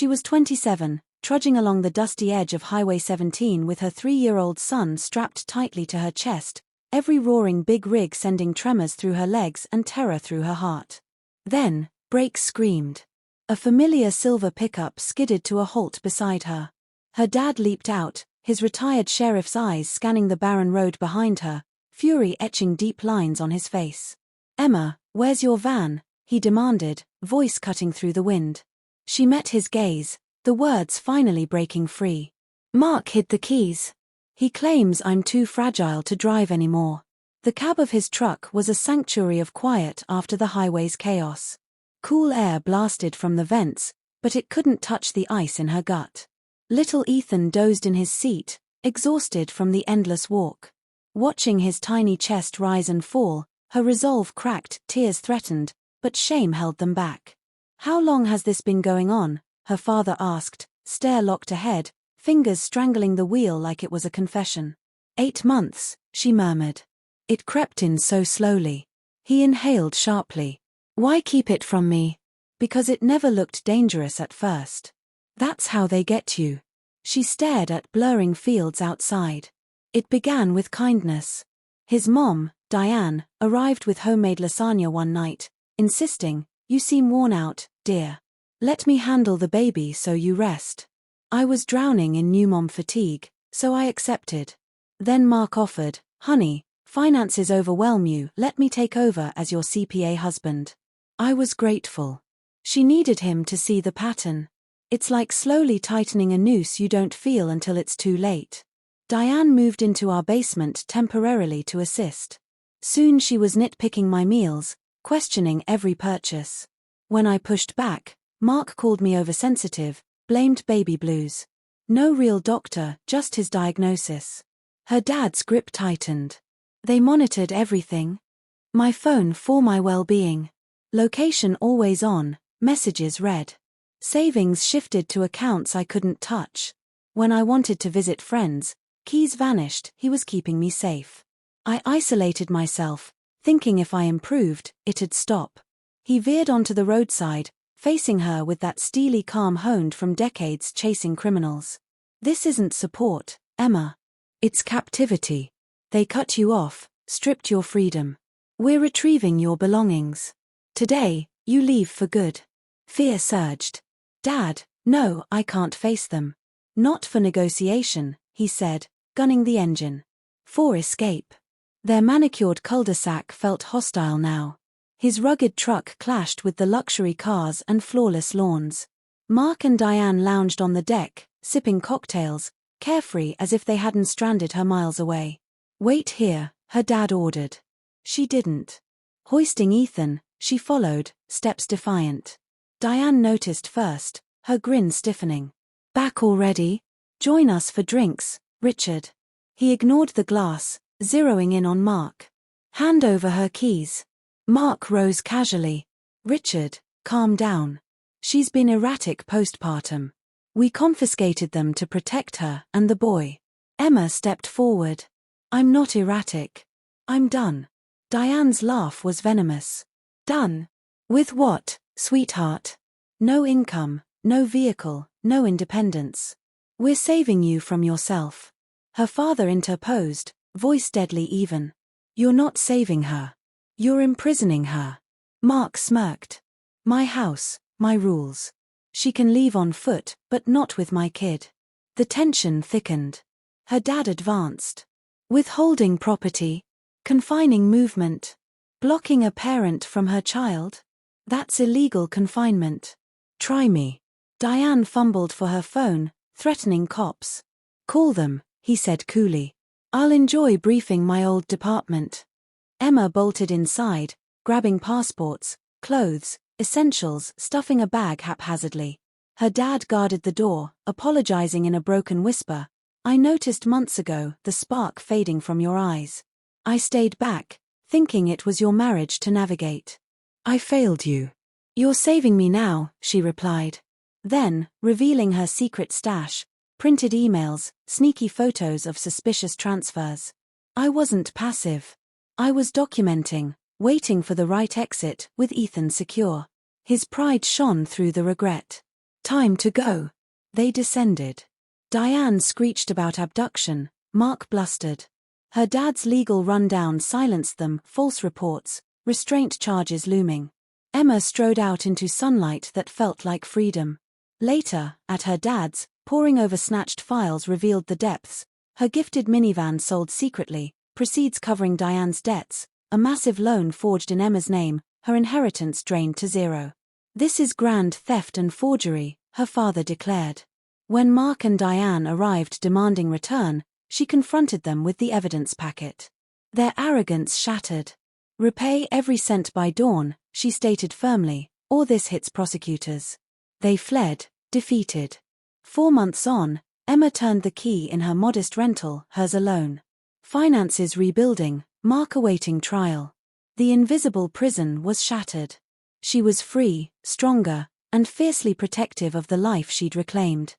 She was 27, trudging along the dusty edge of Highway 17 with her 3-year-old son strapped tightly to her chest, every roaring big rig sending tremors through her legs and terror through her heart. Then, brakes screamed. A familiar silver pickup skidded to a halt beside her. Her dad leaped out, his retired sheriff's eyes scanning the barren road behind her, fury etching deep lines on his face. "Emma, where's your van?" he demanded, voice cutting through the wind. She met his gaze, the words finally breaking free. "Mark hid the keys. He claims I'm too fragile to drive anymore." The cab of his truck was a sanctuary of quiet after the highway's chaos. Cool air blasted from the vents, but it couldn't touch the ice in her gut. Little Ethan dozed in his seat, exhausted from the endless walk. Watching his tiny chest rise and fall, her resolve cracked, tears threatened, but shame held them back. "How long has this been going on?" her father asked, stare locked ahead, fingers strangling the wheel like it was a confession. 8 months, she murmured. It crept in so slowly. He inhaled sharply. "Why keep it from me?" "Because it never looked dangerous at first. That's how they get you." She stared at blurring fields outside. "It began with kindness." His mom, Diane, arrived with homemade lasagna one night, insisting, "You seem worn out, dear. Let me handle the baby so you rest." I was drowning in new mom fatigue, so I accepted. Then Mark offered, "Honey, finances overwhelm you, let me take over as your CPA husband." I was grateful. She needed him to see the pattern. It's like slowly tightening a noose you don't feel until it's too late. Diane moved into our basement temporarily to assist. Soon she was nitpicking my meals, questioning every purchase. When I pushed back, Mark called me oversensitive, blamed baby blues. No real doctor, just his diagnosis. Her dad's grip tightened. They monitored everything. My phone for my well-being. Location always on, messages read. Savings shifted to accounts I couldn't touch. When I wanted to visit friends, keys vanished, he was keeping me safe. I isolated myself, thinking if I improved, it'd stop. He veered onto the roadside, facing her with that steely calm honed from decades chasing criminals. "This isn't support, Emma. It's captivity. They cut you off, stripped your freedom. We're retrieving your belongings. Today, you leave for good." Fear surged. "Dad, no, I can't face them." "Not for negotiation," he said, gunning the engine. "For escape." Their manicured cul-de-sac felt hostile now. His rugged truck clashed with the luxury cars and flawless lawns. Mark and Diane lounged on the deck, sipping cocktails, carefree as if they hadn't stranded her miles away. "Wait here," her dad ordered. She didn't. Hoisting Ethan, she followed, steps defiant. Diane noticed first, her grin stiffening. "Back already? Join us for drinks, Richard." He ignored the glass, zeroing in on Mark. "Hand over her keys." Mark rose casually. "Richard, calm down. She's been erratic postpartum. We confiscated them to protect her and the boy." Emma stepped forward. "I'm not erratic. I'm done." Diane's laugh was venomous. "Done? With what, sweetheart?" "No income, no vehicle, no independence. We're saving you from yourself." Her father interposed, voice deadly even. "You're not saving her. You're imprisoning her." Mark smirked. "My house, my rules. She can leave on foot, but not with my kid." The tension thickened. Her dad advanced. "Withholding property, confining movement, blocking a parent from her child? That's illegal confinement. Try me." Diane fumbled for her phone, threatening cops. "Call them," he said coolly. "I'll enjoy briefing my old department." Emma bolted inside, grabbing passports, clothes, essentials, stuffing a bag haphazardly. Her dad guarded the door, apologizing in a broken whisper. "I noticed months ago the spark fading from your eyes. I stayed back, thinking it was your marriage to navigate. I failed you." "You're saving me now," she replied. Then, revealing her secret stash, printed emails, sneaky photos of suspicious transfers. "I wasn't passive. I was documenting, waiting for the right exit with Ethan secure." His pride shone through the regret. Time to go. They descended. Diane screeched about abduction. Mark blustered. Her dad's legal rundown silenced them, false reports, restraint charges looming. Emma strode out into sunlight that felt like freedom. Later, at her dad's, poring over snatched files revealed the depths. Her gifted minivan sold secretly, proceeds covering Diane's debts, a massive loan forged in Emma's name, her inheritance drained to zero. This is grand theft and forgery, her father declared. When Mark and Diane arrived demanding return, she confronted them with the evidence packet. Their arrogance shattered. Repay every cent by dawn, she stated firmly, or this hits prosecutors. They fled, defeated. 4 months on, Emma turned the key in her modest rental, hers alone. Finances rebuilding, Mark awaiting trial. The invisible prison was shattered. She was free, stronger, and fiercely protective of the life she'd reclaimed.